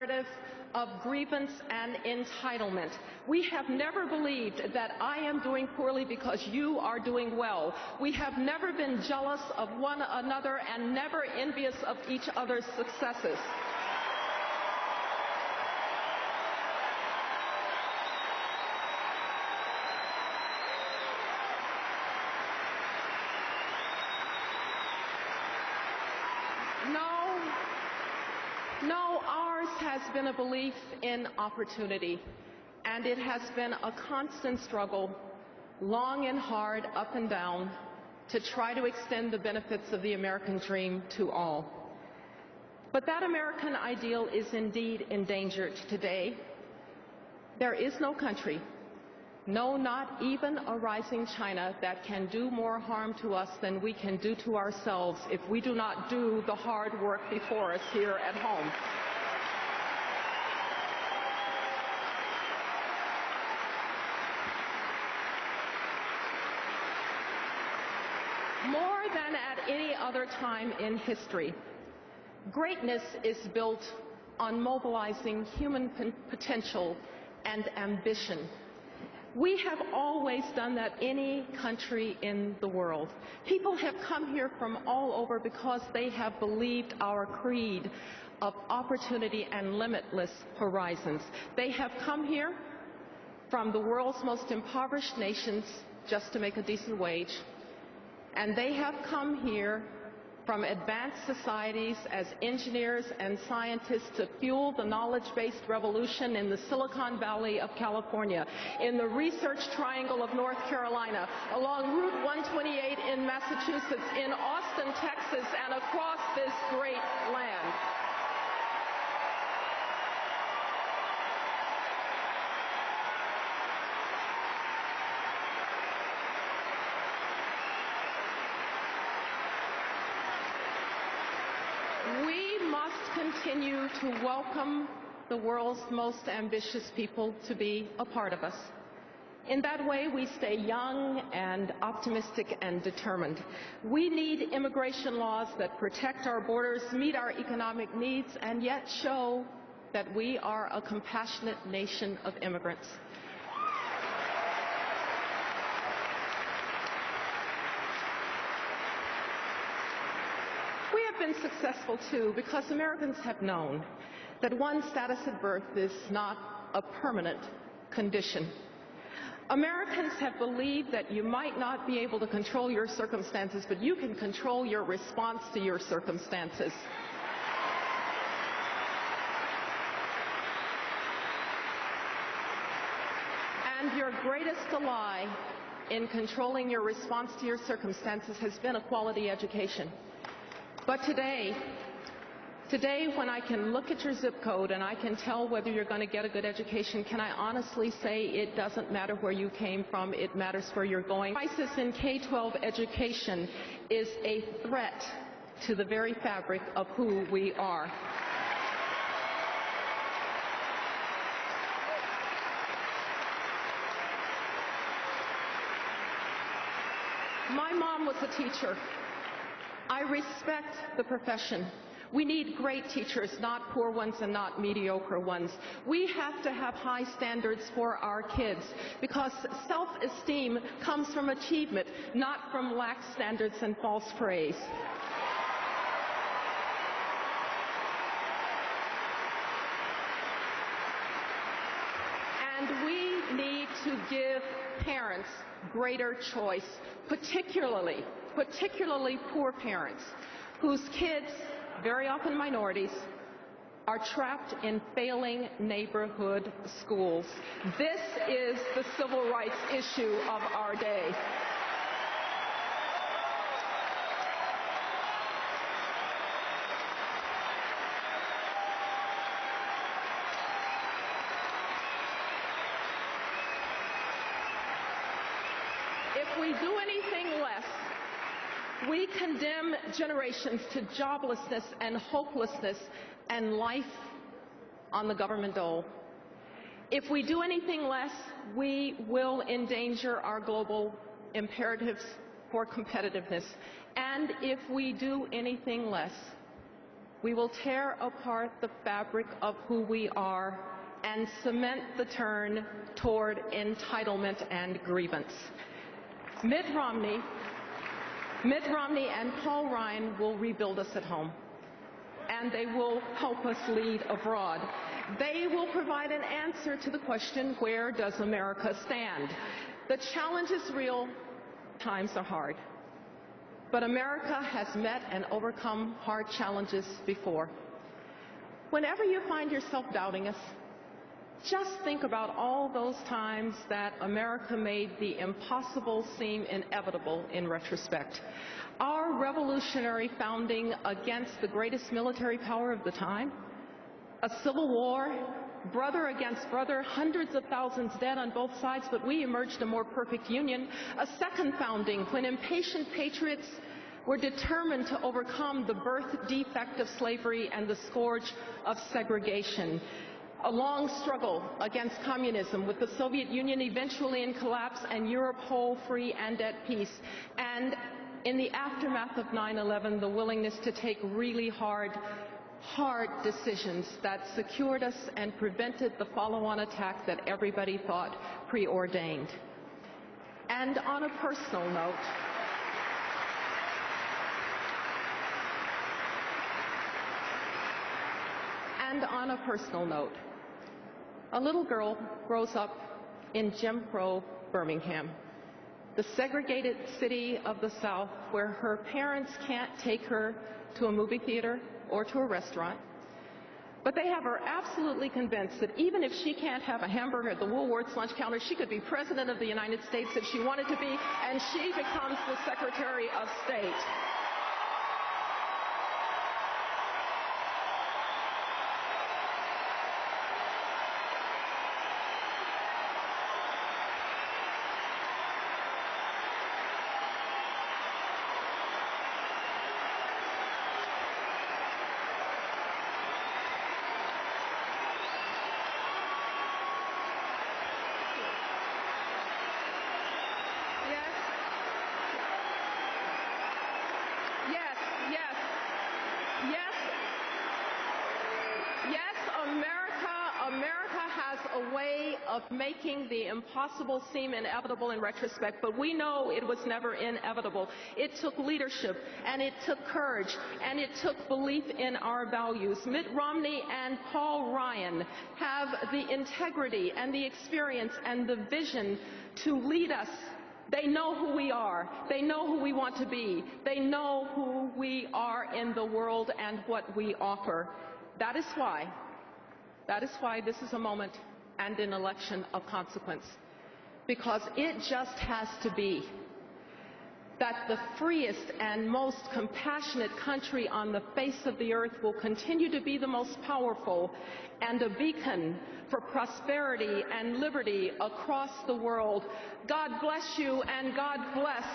narrative of grievance and entitlement. We have never believed that I am doing poorly because you are doing well. We have never been jealous of one another and never envious of each other's successes. No, ours has been a belief in opportunity, and it has been a constant struggle, long and hard, up and down, to try to extend the benefits of the American dream to all. But that American ideal is indeed endangered today. There is no country, no, not even a rising China, that can do more harm to us than we can do to ourselves if we do not do the hard work before us here at home. More than at any other time in history, greatness is built on mobilizing human potential and ambition. We have always done that, any country in the world. People have come here from all over because they have believed our creed of opportunity and limitless horizons. They have come here from the world's most impoverished nations just to make a decent wage. And they have come here from advanced societies as engineers and scientists to fuel the knowledge-based revolution in the Silicon Valley of California, in the Research Triangle of North Carolina, along Route 128 in Massachusetts, in Austin, Texas, and across this great land. We must continue to welcome the world's most ambitious people to be a part of us. In that way, we stay young and optimistic and determined. We need immigration laws that protect our borders, meet our economic needs, and yet show that we are a compassionate nation of immigrants. We have been successful, too, because Americans have known that one's status at birth is not a permanent condition. Americans have believed that you might not be able to control your circumstances, but you can control your response to your circumstances. And your greatest ally in controlling your response to your circumstances has been a quality education. But today, when I can look at your zip code and I can tell whether you're going to get a good education, can I honestly say it doesn't matter where you came from, it matters where you're going. The crisis in K-12 education is a threat to the very fabric of who we are. My mom was a teacher. I respect the profession. We need great teachers, not poor ones and not mediocre ones. We have to have high standards for our kids because self-esteem comes from achievement, not from lax standards and false praise. And we need to give parents greater choice, particularly poor parents whose kids, very often minorities, are trapped in failing neighborhood schools. This is the civil rights issue of our day. If we do anything less, we condemn generations to joblessness and hopelessness and life on the government dole. If we do anything less, we will endanger our global imperatives for competitiveness. And if we do anything less, We will tear apart the fabric of who we are and cement the turn toward entitlement and grievance. Mitt Romney and Paul Ryan will rebuild us at home, and they will help us lead abroad. They will provide an answer to the question, where does America stand? The challenge is real, times are hard. But America has met and overcome hard challenges before. Whenever you find yourself doubting us, just think about all those times that America made the impossible seem inevitable in retrospect. Our revolutionary founding against the greatest military power of the time, a civil war, brother against brother, hundreds of thousands dead on both sides, but we emerged a more perfect union. A second founding when impatient patriots were determined to overcome the birth defect of slavery and the scourge of segregation. A long struggle against communism, with the Soviet Union eventually in collapse and Europe whole, free, and at peace. And in the aftermath of 9/11, the willingness to take really hard decisions that secured us and prevented the follow-on attack that everybody thought preordained. And on a personal note, a little girl grows up in Jim Crow Birmingham, the segregated city of the South, where her parents can't take her to a movie theater or to a restaurant. But they have her absolutely convinced that even if she can't have a hamburger at the Woolworth's lunch counter, she could be President of the United States if she wanted to be, and she becomes the Secretary of State. Of making the impossible seem inevitable in retrospect, but we know it was never inevitable. It took leadership, and it took courage, and it took belief in our values. Mitt Romney and Paul Ryan have the integrity and the experience and the vision to lead us. They know who we are. They know who we want to be. They know who we are in the world and what we offer. That is why this is a moment and an election of consequence, because it just has to be that the freest and most compassionate country on the face of the earth will continue to be the most powerful and a beacon for prosperity and liberty across the world. God bless you, and God bless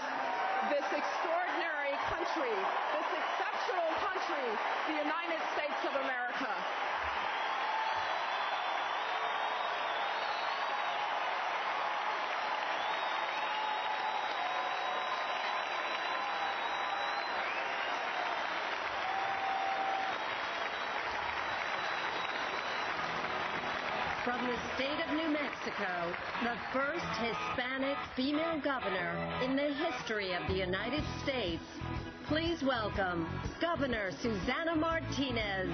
this extraordinary country, this exceptional country, the United States of America. From the state of New Mexico, the first Hispanic female governor in the history of the United States, please welcome Governor Susana Martinez.